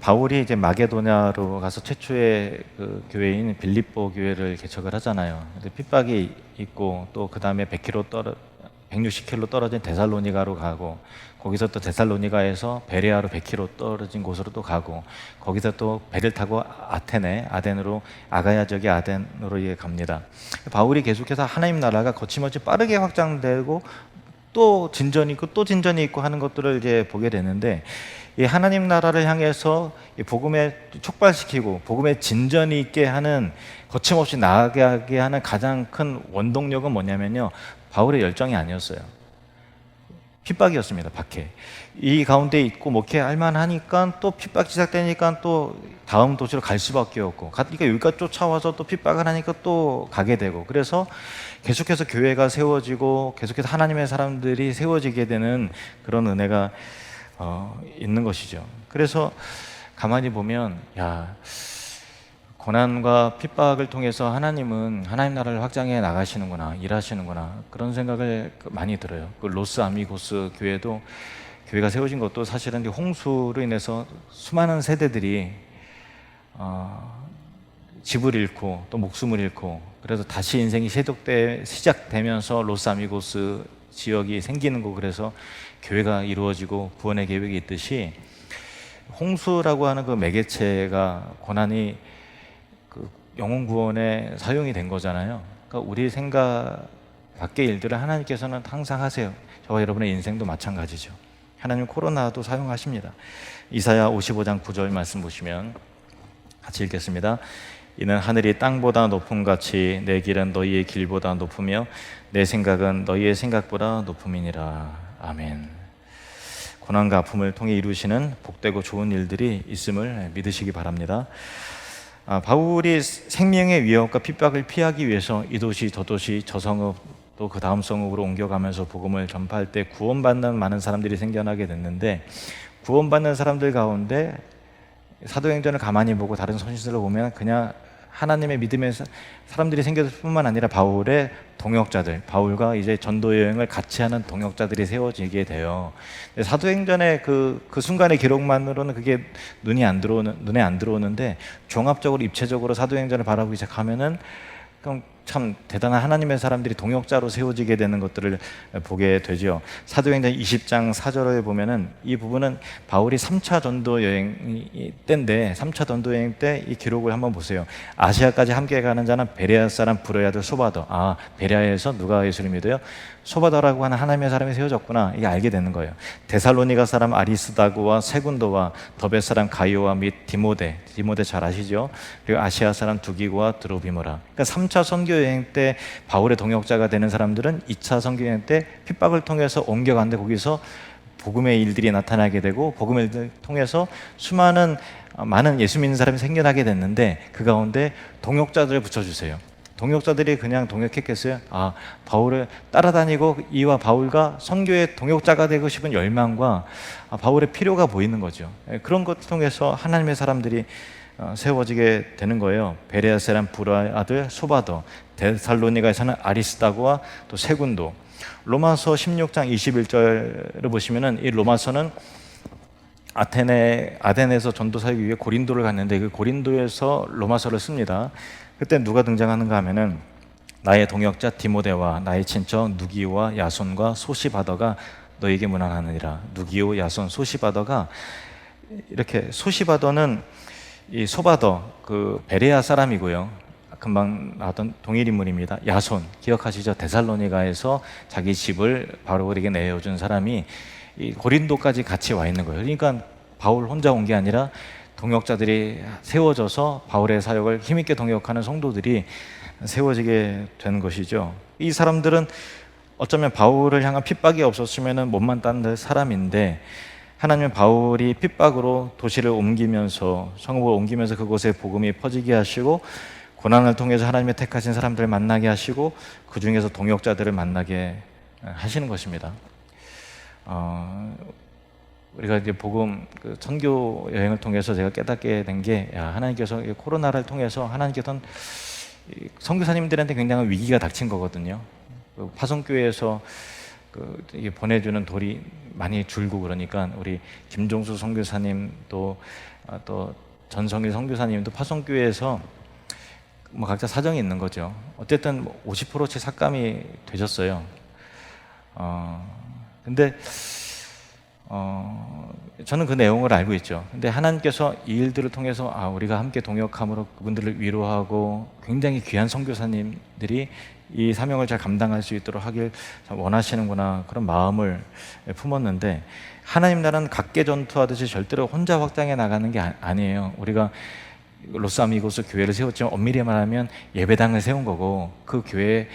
바울이 이제 마게도냐로 가서 최초의 그 교회인 빌립보 교회를 개척을 하잖아요. 근데 핍박이 있고 또 그 다음에 160km 떨어진 데살로니가로 가고, 거기서 또 데살로니가에서 베레아로 100km 떨어진 곳으로 또 가고, 거기서 또 배를 타고 아덴으로, 아가야 지역의 아덴으로 갑니다. 바울이 계속해서 하나님 나라가 거침없이 빠르게 확장되고 또 진전이 있고 또 진전이 있고 하는 것들을 이제 보게 되는데, 이 하나님 나라를 향해서 이 복음에 촉발시키고 복음의 진전이 있게 하는, 거침없이 나아가게 하는 가장 큰 원동력은 뭐냐면요, 바울의 열정이 아니었어요. 핍박이었습니다. 박해. 이 가운데 있고 목회할 만하니까 또 핍박 시작되니까 또 다음 도시로 갈 수밖에 없고, 그러니까 여기까지 쫓아와서 또 핍박을 하니까 또 가게 되고, 그래서 계속해서 교회가 세워지고 계속해서 하나님의 사람들이 세워지게 되는 그런 은혜가 있는 것이죠. 그래서 가만히 보면, 고난과 핍박을 통해서 하나님은 하나님 나라를 확장해 나가시는구나, 일하시는구나, 그런 생각을 많이 들어요. 그 로스 아미고스 교회도, 교회가 세워진 것도 사실은 홍수로 인해서 수많은 세대들이 집을 잃고 또 목숨을 잃고, 그래서 다시 인생이 시작되면서 로스 아미고스 지역이 생기는 거, 그래서 교회가 이루어지고 구원의 계획이 있듯이, 홍수라고 하는 그 매개체가 고난이 그 영혼 구원에 사용이 된 거잖아요. 그러니까 우리 생각 밖의 일들을 하나님께서는 항상 하세요. 저와 여러분의 인생도 마찬가지죠. 하나님 코로나도 사용하십니다. 이사야 55장 9절 말씀 보시면 같이 읽겠습니다. 이는 하늘이 땅보다 높음 같이 내 길은 너희의 길보다 높으며 내 생각은 너희의 생각보다 높음이니라. 아멘. 고난과 아픔을 통해 이루시는 복되고 좋은 일들이 있음을 믿으시기 바랍니다. 바울이 생명의 위협과 핍박을 피하기 위해서 이 도시 저 도시 저 성읍 또 그 다음 성읍으로 옮겨가면서 복음을 전파할 때 구원받는 많은 사람들이 생겨나게 됐는데, 구원받는 사람들 가운데 사도행전을 가만히 보고 다른 선지서를 보면 그냥 하나님의 믿음의 사람들이 생겼을 뿐만 아니라 바울의 동역자들, 바울과 이제 전도 여행을 같이 하는 동역자들이 세워지게 돼요. 사도행전의 그 순간의 기록만으로는 그게 눈에 안 들어오는데, 종합적으로 입체적으로 사도행전을 바라보기 시작하면은 그럼 참 대단한 하나님의 사람들이 동역자로 세워지게 되는 것들을 보게 되죠. 사도행전 20장 4절에 보면은 이 부분은 바울이 3차 전도 여행 때인데, 3차 전도 여행 때 이 기록을 한번 보세요. 아시아까지 함께 가는 자는 베레아 사람 브로의 아들 소바더. 베레아에서 누가 예수를 믿어요? 소바더라고 하는 하나님의 사람이 세워졌구나, 이게 알게 되는 거예요. 데살로니가 사람 아리스다고와 세군도와 더베 사람 가이오와 및 디모데 잘 아시죠? 그리고 아시아 사람 두기고와 드로비모라. 그러니까 3차 선교 여행 때 바울의 동역자가 되는 사람들은 2차 선교 여행 때 핍박을 통해서 옮겨갔는데, 거기서 복음의 일들이 나타나게 되고 복음을 통해서 많은 예수 믿는 사람이 생겨나게 됐는데, 그 가운데 동역자들을 붙여주세요. 동역자들이 그냥 동역했겠어요? 바울을 따라다니고 이와 바울과 선교의 동역자가 되고 싶은 열망과 바울의 필요가 보이는 거죠. 그런 것을 통해서 하나님의 사람들이 세워지게 되는 거예요. 베레아 사람 브로의 아들 소바더, 데살로니가에서는 아리스다고와 또 세군도. 로마서 16장 21절을 보시면은, 이 로마서는 아덴에서 전도 사역을 위해 고린도를 갔는데, 그 고린도에서 로마서를 씁니다. 그때 누가 등장하는가 하면은, 나의 동역자 디모데와 나의 친척 누기오와 야손과 소시바더가 너에게 문안하느니라. 누기오, 야손, 소시바더가, 이렇게 소시바더는 이 소바더, 그 베레아 사람이고요. 금방 나왔던 동일 인물입니다. 야손, 기억하시죠? 데살로니가에서 자기 집을 바울에게 내어준 사람이 이 고린도까지 같이 와 있는 거예요. 그러니까 바울 혼자 온 게 아니라 동역자들이 세워져서 바울의 사역을 힘있게 동역하는 성도들이 세워지게 되는 것이죠. 이 사람들은 어쩌면 바울을 향한 핍박이 없었으면 못만 딴 사람인데, 하나님은 바울이 핍박으로 도시를 옮기면서, 성읍을 옮기면서 그곳에 복음이 퍼지게 하시고, 고난을 통해서 하나님의 택하신 사람들을 만나게 하시고, 그 중에서 동역자들을 만나게 하시는 것입니다. 우리가 이제 복음 선교 여행을 통해서 제가 깨닫게 된 게, 하나님께서 코로나를 통해서 하나님께서는 선교사님들한테 굉장한 위기가 닥친 거거든요. 파송교회에서 보내주는 돌이 많이 줄고 그러니까 우리 김종수 선교사님 또 전성일 선교사님도 파송교회에서 뭐 각자 사정이 있는 거죠. 어쨌든 50%치 삭감이 되셨어요. 근데 저는 그 내용을 알고 있죠. 근데 하나님께서 이 일들을 통해서 우리가 함께 동역함으로 그분들을 위로하고 굉장히 귀한 선교사님들이 이 사명을 잘 감당할 수 있도록 하길 원하시는구나, 그런 마음을 품었는데, 하나님 나라는 각계 전투하듯이 절대로 혼자 확장해 나가는 게 아니에요. 우리가 로스아미고스 교회를 세웠지만 엄밀히 말하면 예배당을 세운 거고, 그 교회에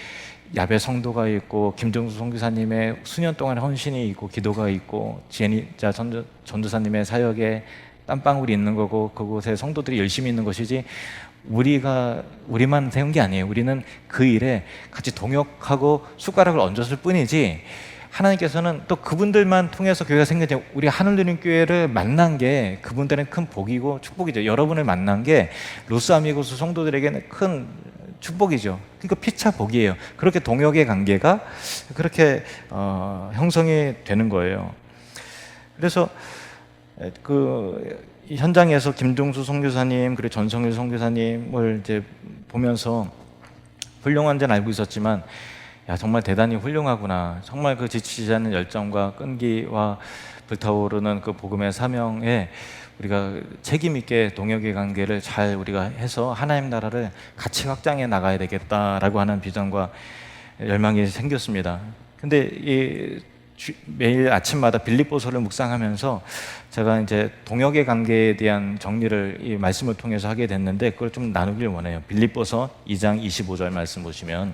야베 성도가 있고 김정수 선교사님의 수년 동안의 헌신이 있고 기도가 있고 지혜자 전도사님의 사역에 땀방울이 있는 거고, 그곳에 성도들이 열심히 있는 것이지 우리만 세운 게 아니에요. 우리는 그 일에 같이 동역하고 숟가락을 얹었을 뿐이지, 하나님께서는 또 그분들만 통해서 교회가 생겼죠. 우리 하늘누린 교회를 만난 게 그분들은 큰 복이고 축복이죠. 여러분을 만난 게 로스아미고스 성도들에게는 큰 축복이죠. 그러니까 피차 복이에요. 그렇게 동역의 관계가 그렇게 형성이 되는 거예요. 그래서 이 현장에서 김종수 선교사님 그리고 전성일 선교사님을 이제 보면서 훌륭한 데는 알고 있었지만, 정말 대단히 훌륭하구나. 정말 그 지치지 않는 열정과 끈기와 불타오르는 그 복음의 사명에 우리가 책임 있게 동역의 관계를 잘 우리가 해서 하나님 나라를 같이 확장해 나가야 되겠다라고 하는 비전과 열망이 생겼습니다. 근데 매일 아침마다 빌립보서를 묵상하면서 제가 이제 동역의 관계에 대한 정리를 이 말씀을 통해서 하게 됐는데, 그걸 좀 나누길 원해요. 빌립보서 2장 25절 말씀 보시면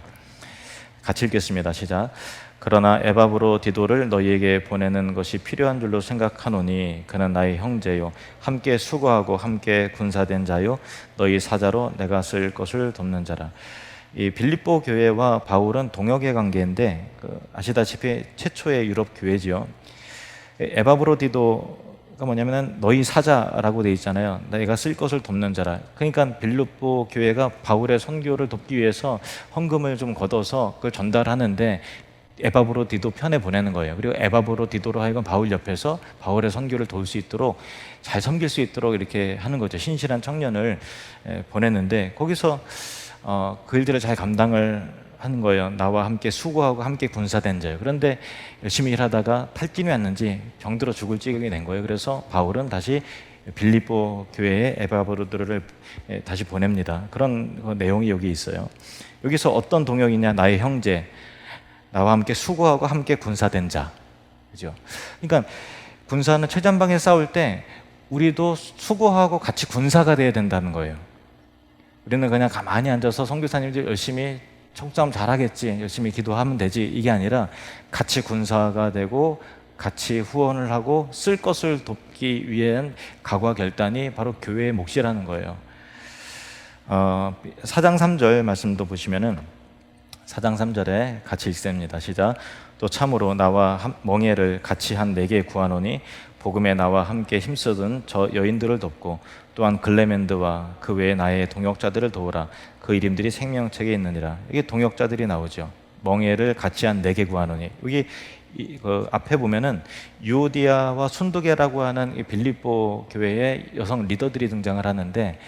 같이 읽겠습니다. 시작. 그러나 에바브로디도를 너희에게 보내는 것이 필요한 줄로 생각하노니 그는 나의 형제요 함께 수고하고 함께 군사된 자요 너희 사자로 내가 쓸 것을 돕는 자라. 이 빌립보 교회와 바울은 동역의 관계인데, 아시다시피 최초의 유럽 교회지요. 에바브로디도가 뭐냐면 너희 사자라고 돼 있잖아요. 내가 쓸 것을 돕는 자라. 그러니까 빌립보 교회가 바울의 선교를 돕기 위해서 헌금을 좀 걷어서 그걸 전달하는데 에바브로디도 편에 보내는 거예요. 그리고 에바브로디도로 하여금 바울 옆에서 바울의 선교를 도울 수 있도록, 잘 섬길 수 있도록 이렇게 하는 거죠. 신실한 청년을 보냈는데, 거기서 그 일들을 잘 감당을 하는 거예요. 나와 함께 수고하고 함께 군사된 자예요. 그런데 열심히 일하다가 탈진이 왔는지 병들어 죽을 지경이 된 거예요. 그래서 바울은 다시 빌립보 교회에 에바브로드를 다시 보냅니다. 그런 내용이 여기 있어요. 여기서 어떤 동역이냐? 나의 형제, 나와 함께 수고하고 함께 군사된 자, 그죠? 그러니까 군사는 최전방에 싸울 때 우리도 수고하고 같이 군사가 돼야 된다는 거예요. 우리는 그냥 가만히 앉아서 선교사님들 열심히 총싸움 잘하겠지, 열심히 기도하면 되지, 이게 아니라 같이 군사가 되고 같이 후원을 하고 쓸 것을 돕기 위한 각오와 결단이 바로 교회의 몫이라는 거예요. 4장 3절 말씀도 보시면은 4장 3절에 같이 읽습니다. 시작. 또 참으로 나와 멍에를 같이 한 내게 구하노니 복음에 나와 함께 힘쓰던 저 여인들을 돕고 또한 글레멘드와 그 외에 나의 동역자들을 도우라. 그 이름들이 생명책에 있느니라. 이게 동역자들이 나오죠. 멍에를 같이 한 내게 구하노니, 여기 그 앞에 보면은 유오디아와 순두계라고 하는 이 빌립보 교회의 여성 리더들이 등장을 하는데,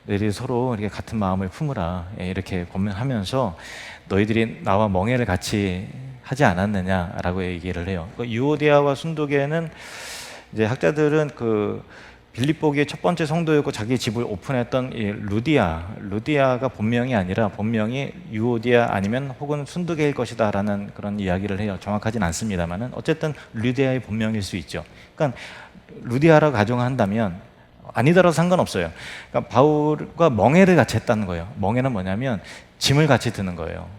너희들이 서로 이렇게 같은 마음을 품으라, 이렇게 권면하면서 너희들이 나와 멍에를 같이 하지 않았느냐라고 얘기를 해요. 유오디아와 순두계는 이제 학자들은 그 빌립보교의 첫 번째 성도였고 자기 집을 오픈했던 이 루디아가 본명이 아니라 본명이 유오디아 아니면 혹은 순두계일 것이다라는 그런 이야기를 해요. 정확하진 않습니다만은 어쨌든 루디아의 본명일 수 있죠. 그러니까 루디아라고 가정한다면 아니더라도 상관없어요. 그러니까 바울과 멍에를 같이 했다는 거예요. 멍에는 뭐냐면 짐을 같이 드는 거예요.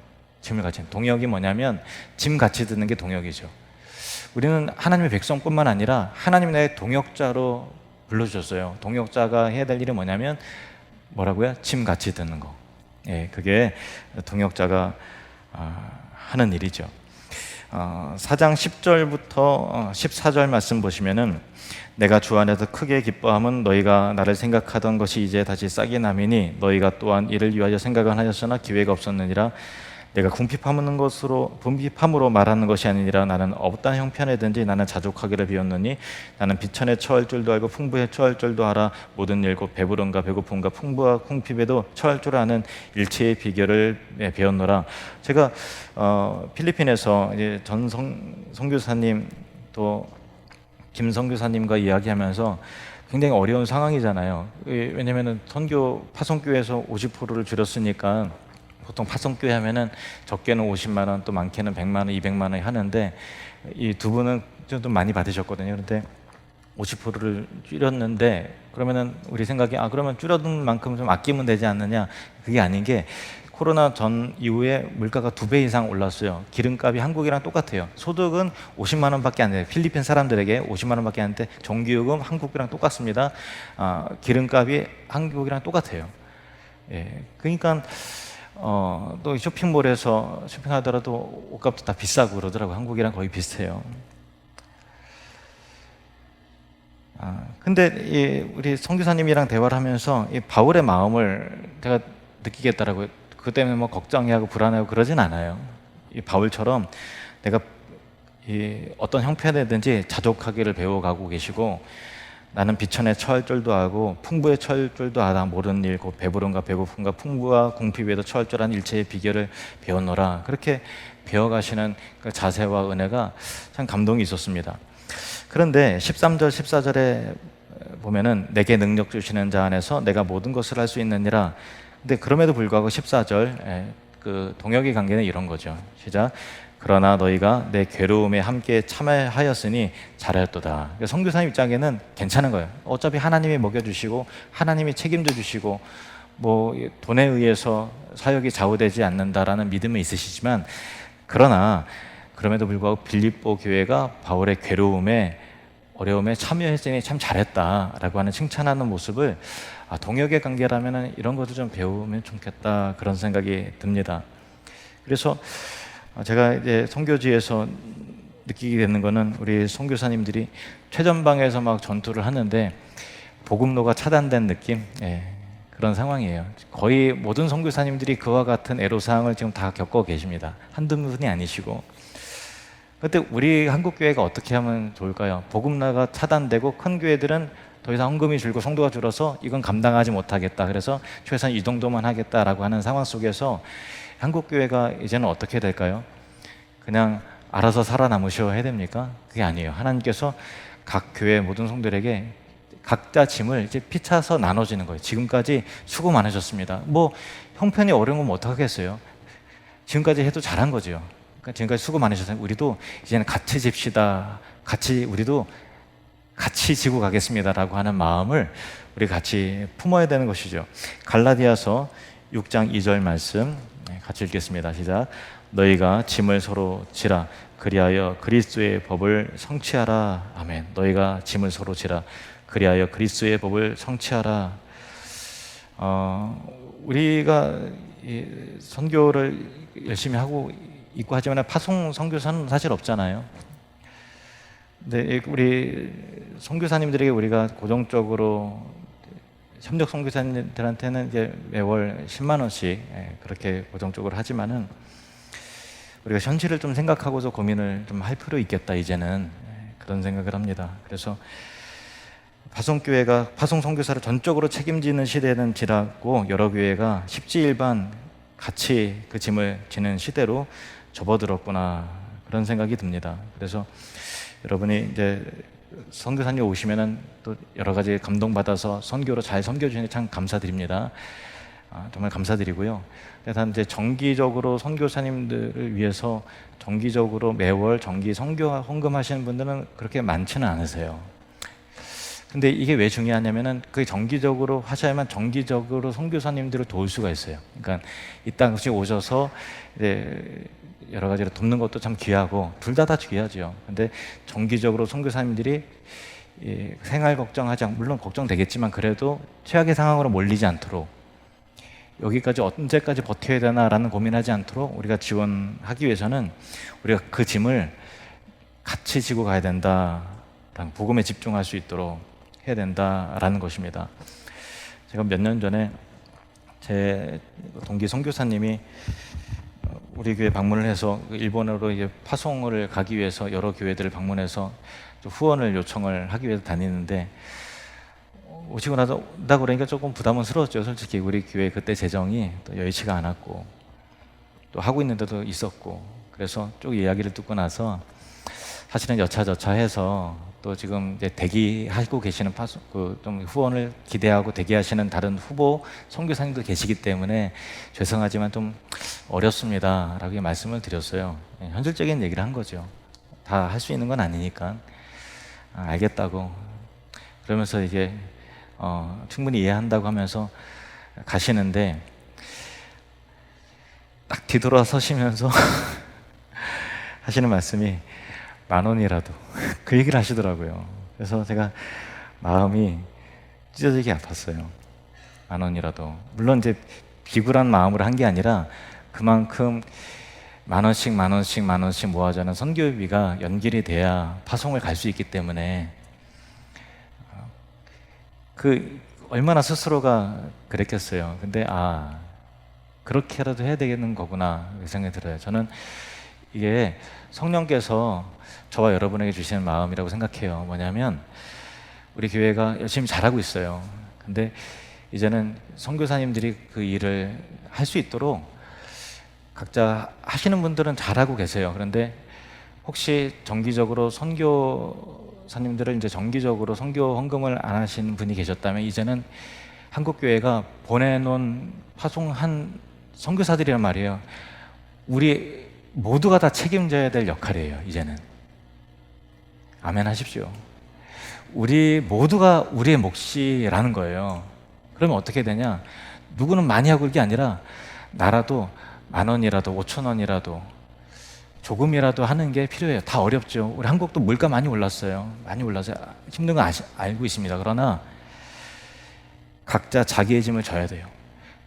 짐을 같이. 동역이 뭐냐면 짐 같이 드는 게 동역이죠. 우리는 하나님의 백성뿐만 아니라 하나님 나의 동역자로 불러주셨어요. 동역자가 해야 될 일이 뭐냐면 뭐라고요? 짐 같이 드는 거. 그게 동역자가 하는 일이죠. 4장 10절부터 14절 말씀 보시면은 내가 주 안에서 크게 기뻐함은 너희가 나를 생각하던 것이 이제 다시 싹이 남이니 너희가 또한 이를 위하여 생각은 하였으나 기회가 없었느니라. 내가 궁핍함으로 말하는 것이 아니라 나는 어떤 형편에든지 나는 자족하기를 비웠느니 나는 비천에 처할 줄도 알고 풍부에 처할 줄도 알아. 모든 일 곧 배부름과 배고픔과 풍부와 궁핍에도 처할 줄 아는 일체의 비결을 배웠노라. 제가 필리핀에서 이제 전 선교사님 또 김 선교사님과 이야기하면서 굉장히 어려운 상황이잖아요. 왜냐면은 선교 파송교회에서 50%를 줄였으니까 보통 파송교회 하면은 적게는 50만 원, 또 많게는 100만 원, 200만 원이 하는데 이 두 분은 좀 많이 받으셨거든요. 그런데 50%를 줄였는데 그러면은 우리 생각에 그러면 줄여둔 만큼 좀 아끼면 되지 않느냐? 그게 아닌 게 코로나 전 이후에 물가가 2배 이상 올랐어요. 기름값이 한국이랑 똑같아요. 소득은 50만 원밖에 안 돼요. 필리핀 사람들에게 50만 원밖에 안 되는데 전기요금 한국이랑 똑같습니다. 기름값이 한국이랑 똑같아요. 예, 그러니까 또 쇼핑몰에서 쇼핑하더라도 옷값도 다 비싸고 그러더라고요. 한국이랑 거의 비슷해요. 근데 우리 선교사님이랑 대화를 하면서 이 바울의 마음을 제가 느끼겠더라고요. 그 때문에 뭐 걱정해하고 불안해하고 그러진 않아요. 이 바울처럼 내가 어떤 형편이든지 자족하기를 배워가고 계시고 나는 비천에 처할 줄도 알고 풍부에 처할 줄도 알아. 모르는 일 곧 배부름과 배고픔과 풍부와 궁핍에도 처할 줄 아는 일체의 비결을 배웠노라. 그렇게 배워가시는 그 자세와 은혜가 참 감동이 있었습니다. 그런데 13절 14절에 보면은 내게 능력 주시는 자 안에서 내가 모든 것을 할 수 있느니라. 근데 그럼에도 불구하고 14절 그 동역의 관계는 이런 거죠. 시작. 그러나 너희가 내 괴로움에 함께 참여하였으니 잘하였도다. 그러니까 선교사님 입장에는 괜찮은 거예요. 어차피 하나님이 먹여주시고 하나님이 책임져 주시고 뭐 돈에 의해서 사역이 좌우되지 않는다라는 믿음은 있으시지만 그러나 그럼에도 불구하고 빌립보 교회가 바울의 괴로움에 어려움에 참여했으니 참 잘했다라고 하는 칭찬하는 모습을 동역의 관계라면 이런 것도 좀 배우면 좋겠다 그런 생각이 듭니다. 그래서 제가 이제 선교지에서 느끼게 되는 거는 우리 선교사님들이 최전방에서 막 전투를 하는데 복음로가 차단된 느낌, 그런 상황이에요. 거의 모든 선교사님들이 그와 같은 애로사항을 지금 다 겪어 계십니다. 한두 분이 아니시고. 그런데 우리 한국 교회가 어떻게 하면 좋을까요? 복음로가 차단되고 큰 교회들은 더 이상 헌금이 줄고 성도가 줄어서 이건 감당하지 못하겠다. 그래서 최소한 이 정도만 하겠다라고 하는 상황 속에서 한국 교회가 이제는 어떻게 될까요? 그냥 알아서 살아남으셔야 해야 됩니까? 그게 아니에요. 하나님께서 각 교회 모든 성도들에게 각자 짐을 이제 피차서 나눠지는 거예요. 지금까지 수고 많으셨습니다. 뭐 형편이 어려운 건 어떡하겠어요? 지금까지 해도 잘한 거죠. 그러니까 지금까지 수고 많으셨어요. 우리도 이제는 같이 집시다. 우리도 같이 지고 가겠습니다라고 하는 마음을 우리 같이 품어야 되는 것이죠. 갈라디아서 6장 2절 말씀 같이 읽겠습니다. 시작. 너희가 짐을 서로 지라 그리하여 그리스도의 법을 성취하라. 아멘. 너희가 짐을 서로 지라 그리하여 그리스도의 법을 성취하라. 우리가 이 선교를 열심히 하고 있고 하지만 파송 선교사는 사실 없잖아요. 근데 우리 선교사님들에게 우리가 고정적으로 협력 선교사님들한테는 이제 매월 10만 원씩 그렇게 고정적으로 하지만은 우리가 현실을 좀 생각하고서 고민을 좀 할 필요 있겠다 이제는 그런 생각을 합니다. 그래서 파송교회가 파송 선교사를 전적으로 책임지는 시대는 지났고 여러 교회가 십지일반 같이 그 짐을 지는 시대로 접어들었구나 그런 생각이 듭니다. 그래서 여러분이 이제 선교사님 오시면은 또 여러 가지 감동받아서 선교로 잘 섬겨주시니 참 감사드립니다. 정말 감사드리고요. 단 이제 정기적으로 선교사님들을 위해서 정기적으로 매월 정기 선교 헌금하시는 분들은 그렇게 많지는 않으세요. 근데 이게 왜 중요하냐면은 그 정기적으로 하셔야만 정기적으로 선교사님들을 도울 수가 있어요. 그러니까 이 땅에 오셔서 이제 여러 가지로 돕는 것도 참 귀하고 둘 다 귀하죠. 근데 정기적으로 선교사님들이 생활 걱정하지 않고 물론 걱정되겠지만 그래도 최악의 상황으로 몰리지 않도록 여기까지 언제까지 버텨야 되나라는 고민하지 않도록 우리가 지원하기 위해서는 우리가 그 짐을 같이 지고 가야 된다. 복음에 집중할 수 있도록 해야 된다라는 것입니다. 제가 몇 년 전에 제 동기 선교사님이 우리 교회 방문을 해서 일본으로 이제 파송을 가기 위해서 여러 교회들을 방문해서 좀 후원을 요청을 하기 위해서 다니는데 오시고 나다 그러니까 조금 부담스러웠죠. 솔직히 우리 교회 그때 재정이 또 여의치가 않았고 또 하고 있는 데도 있었고 그래서 쭉 이야기를 듣고 나서 사실은 여차저차해서 또 지금 이제 대기하고 계시는 좀 후원을 기대하고 대기하시는 다른 후보 선교사님도 계시기 때문에 죄송하지만 좀 어렵습니다라고 말씀을 드렸어요. 현실적인 얘기를 한 거죠. 다 할 수 있는 건 아니니까 알겠다고 그러면서 이제 충분히 이해한다고 하면서 가시는데 딱 뒤돌아서시면서 하시는 말씀이 10,000원이라도 그 얘기를 하시더라고요. 그래서 제가 마음이 찢어지게 아팠어요. 10,000원이라도 물론 이제 비굴한 마음으로 한 게 아니라 그만큼 10,000원씩 모아자는 선교비가 연결이 돼야 파송을 갈 수 있기 때문에 얼마나 스스로가 그랬겠어요. 근데 그렇게라도 해야 되겠는 거구나 생각이 들어요. 저는 이게 성령께서 저와 여러분에게 주시는 마음이라고 생각해요. 뭐냐면 우리 교회가 열심히 잘하고 있어요. 근데 이제는 선교사님들이 그 일을 할 수 있도록 각자 하시는 분들은 잘하고 계세요. 그런데 혹시 정기적으로 선교사님들을 이제 정기적으로 선교 헌금을 안 하시는 분이 계셨다면 이제는 한국 교회가 보내놓은 파송한 선교사들이란 말이에요. 우리 모두가 다 책임져야 될 역할이에요. 이제는 아멘 하십시오. 우리 모두가 우리의 몫이라는 거예요. 그러면 어떻게 되냐? 누구는 많이 하고 이게 아니라 나라도 10,000원이라도 5,000원이라도 조금이라도 하는 게 필요해요. 다 어렵죠. 우리 한국도 물가 많이 올랐어요. 많이 올라서 힘든 거 알고 있습니다. 그러나 각자 자기의 짐을 져야 돼요.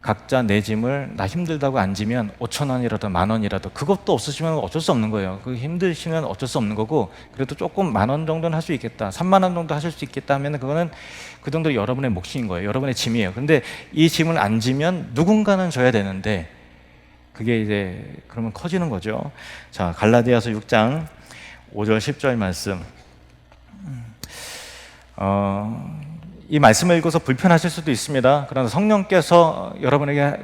각자 내 짐을 나 힘들다고 안 지면 5,000원이라도 10,000원이라도 그것도 없으시면 어쩔 수 없는 거예요. 그 힘드시면 어쩔 수 없는 거고 그래도 조금 10,000원 정도는 할 수 있겠다 30,000원 정도 하실 수 있겠다 하면 그거는 그 정도 여러분의 몫인 거예요. 여러분의 짐이에요. 근데 이 짐을 안 지면 누군가는 져야 되는데 그게 이제 그러면 커지는 거죠. 자, 갈라디아서 6장 5절 10절 말씀 이 말씀을 읽어서 불편하실 수도 있습니다. 그러나 성령께서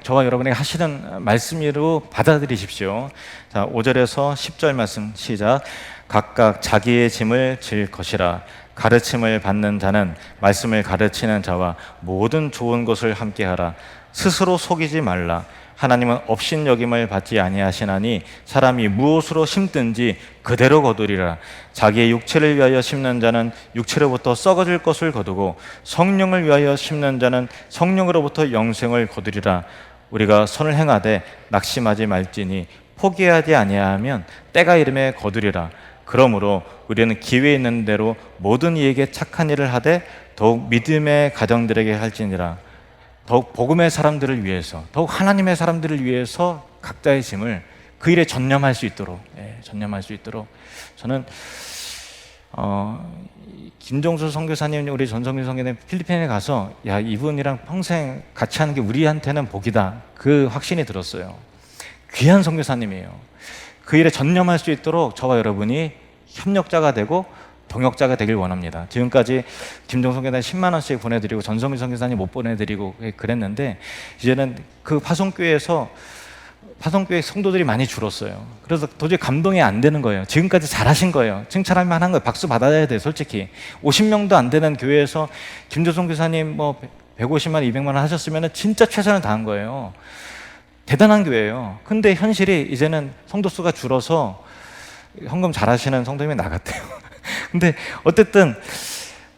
저와 여러분에게 하시는 말씀으로 받아들이십시오. 자, 5절에서 10절 말씀 시작. 각각 자기의 짐을 질 것이라. 가르침을 받는 자는 말씀을 가르치는 자와 모든 좋은 것을 함께하라. 스스로 속이지 말라. 하나님은 업신여김을 받지 아니하시나니 사람이 무엇으로 심든지 그대로 거두리라. 자기의 육체를 위하여 심는 자는 육체로부터 썩어질 것을 거두고 성령을 위하여 심는 자는 성령으로부터 영생을 거두리라. 우리가 선을 행하되 낙심하지 말지니 포기하지 아니하면 때가 이름에 거두리라. 그러므로 우리는 기회 있는 대로 모든 이에게 착한 일을 하되 더욱 믿음의 가정들에게 할지니라. 더욱 복음의 사람들을 위해서, 더욱 하나님의 사람들을 위해서 각자의 짐을 그 일에 전념할 수 있도록, 전념할 수 있도록 저는 김종수 선교사님, 우리 전성민 선교사님 필리핀에 가서 이분이랑 평생 같이 하는 게 우리한테는 복이다. 그 확신이 들었어요. 귀한 선교사님이에요. 그 일에 전념할 수 있도록 저와 여러분이 협력자가 되고 동역자가 되길 원합니다. 지금까지 김종성 선교사님 10만 원씩 보내드리고 전성민 선교사님 못 보내드리고 그랬는데 이제는 그 파송교회 성도들이 많이 줄었어요. 그래서 도저히 감동이 안 되는 거예요. 지금까지 잘하신 거예요. 칭찬할 만한 거예요. 박수 받아야 돼요. 솔직히 50명도 안 되는 교회에서 김종성 교사님 150만 200만 원 하셨으면 진짜 최선을 다한 거예요. 대단한 교회예요. 근데 현실이 이제는 성도 수가 줄어서 헌금 잘하시는 성도님이 나갔대요. 근데 어쨌든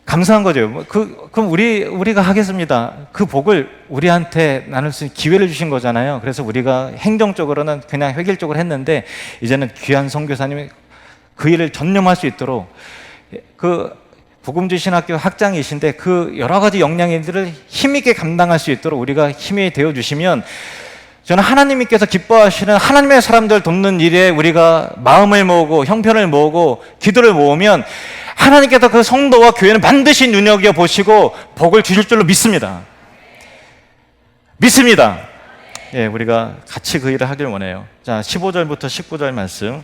감사한 거죠. 그럼 우리가 하겠습니다. 그 복을 우리한테 나눌 수 있는 기회를 주신 거잖아요. 그래서 우리가 행정적으로는 그냥 획일적으로 했는데 이제는 귀한 선교사님이 그 일을 전념할 수 있도록 그 복음주신학교 학장이신데 그 여러 가지 역량들을 힘있게 감당할 수 있도록 우리가 힘이 되어주시면 저는 하나님께서 기뻐하시는 하나님의 사람들 돕는 일에 우리가 마음을 모으고 형편을 모으고 기도를 모으면 하나님께서 그 성도와 교회는 반드시 눈여겨보시고 복을 주실 줄로 믿습니다. 믿습니다. 예, 우리가 같이 그 일을 하길 원해요. 자, 15절부터 19절 말씀.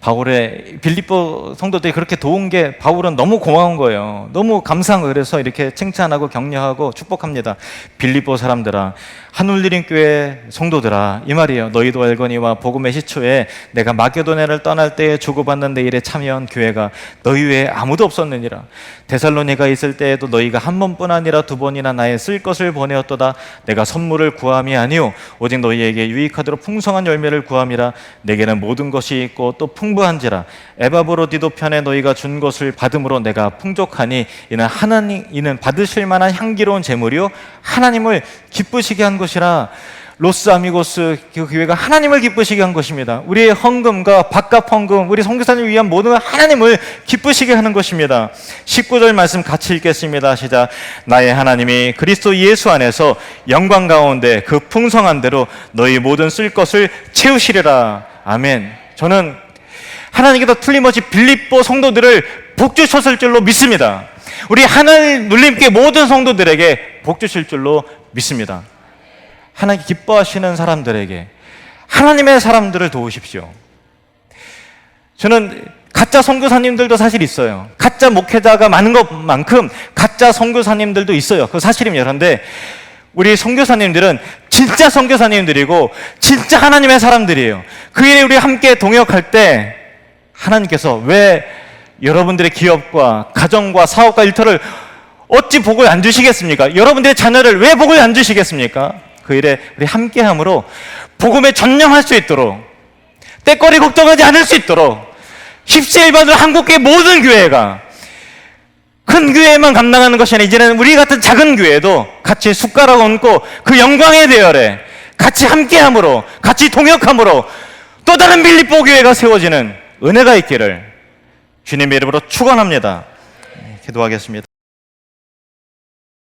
바울의 빌립보 성도들이 그렇게 도운 게 바울은 너무 고마운 거예요. 너무 감사한 거예요. 그래서 이렇게 칭찬하고 격려하고 축복합니다. 빌립보 사람들아, 한울드림 교회 성도들아, 이 말이에요. 너희도 알거니와 복음의 시초에 내가 마게도냐를 떠날 때에 주고받는 데 일에 참여한 교회가 너희 외에 아무도 없었느니라. 데살로니가 있을 때에도 너희가 한 번뿐 아니라 두 번이나 나의 쓸 것을 보내었도다. 내가 선물을 구함이 아니오 오직 너희에게 유익하도록 풍성한 열매를 구함이라. 내게는 모든 것이 있고 또 풍부한지라. 에바브로디도 편에 너희가 준 것을 받음으로 내가 풍족하니 이는 받으실 만한 향기로운 제물이요 하나님을 기쁘시게 한 것이라. 로스 아미고스 그 교회가 하나님을 기쁘시게 한 것입니다. 우리의 헌금과 밥값 헌금, 우리 선교사님을 위한 모든 걸 하나님을 기쁘시게 하는 것입니다. 19절 말씀 같이 읽겠습니다. 시작. 나의 하나님이 그리스도 예수 안에서 영광 가운데 그 풍성한 대로 너희 모든 쓸 것을 채우시리라. 아멘. 저는 하나님께서 틀림없이 빌립보 성도들을 복 주셨을 줄로 믿습니다. 우리 하늘 눌림교회 모든 성도들에게 복 주실 줄로 믿습니다. 하나님 기뻐하시는 사람들에게 하나님의 사람들을 도우십시오. 저는 가짜 선교사님들도 사실 있어요. 가짜 목회자가 많은 것만큼 가짜 선교사님들도 있어요. 그 사실입니다. 그런데 우리 선교사님들은 진짜 선교사님들이고 진짜 하나님의 사람들이에요. 그 일에 우리 함께 동역할 때 하나님께서 왜 여러분들의 기업과 가정과 사업과 일터를 어찌 복을 안 주시겠습니까? 여러분들의 자녀를 왜 복을 안 주시겠습니까? 그 일에 우리 함께함으로 복음에 전념할 수 있도록, 때거리 걱정하지 않을 수 있도록, 십시일반으로 한국교회 모든 교회가 큰 교회만 감당하는 것이 아니라 이제는 우리 같은 작은 교회도 같이 숟가락 얹고 그 영광의 대열에 같이 함께함으로, 같이 동역함으로 또 다른 빌립보 교회가 세워지는 은혜가 있기를 주님의 이름으로 축원합니다. 기도하겠습니다.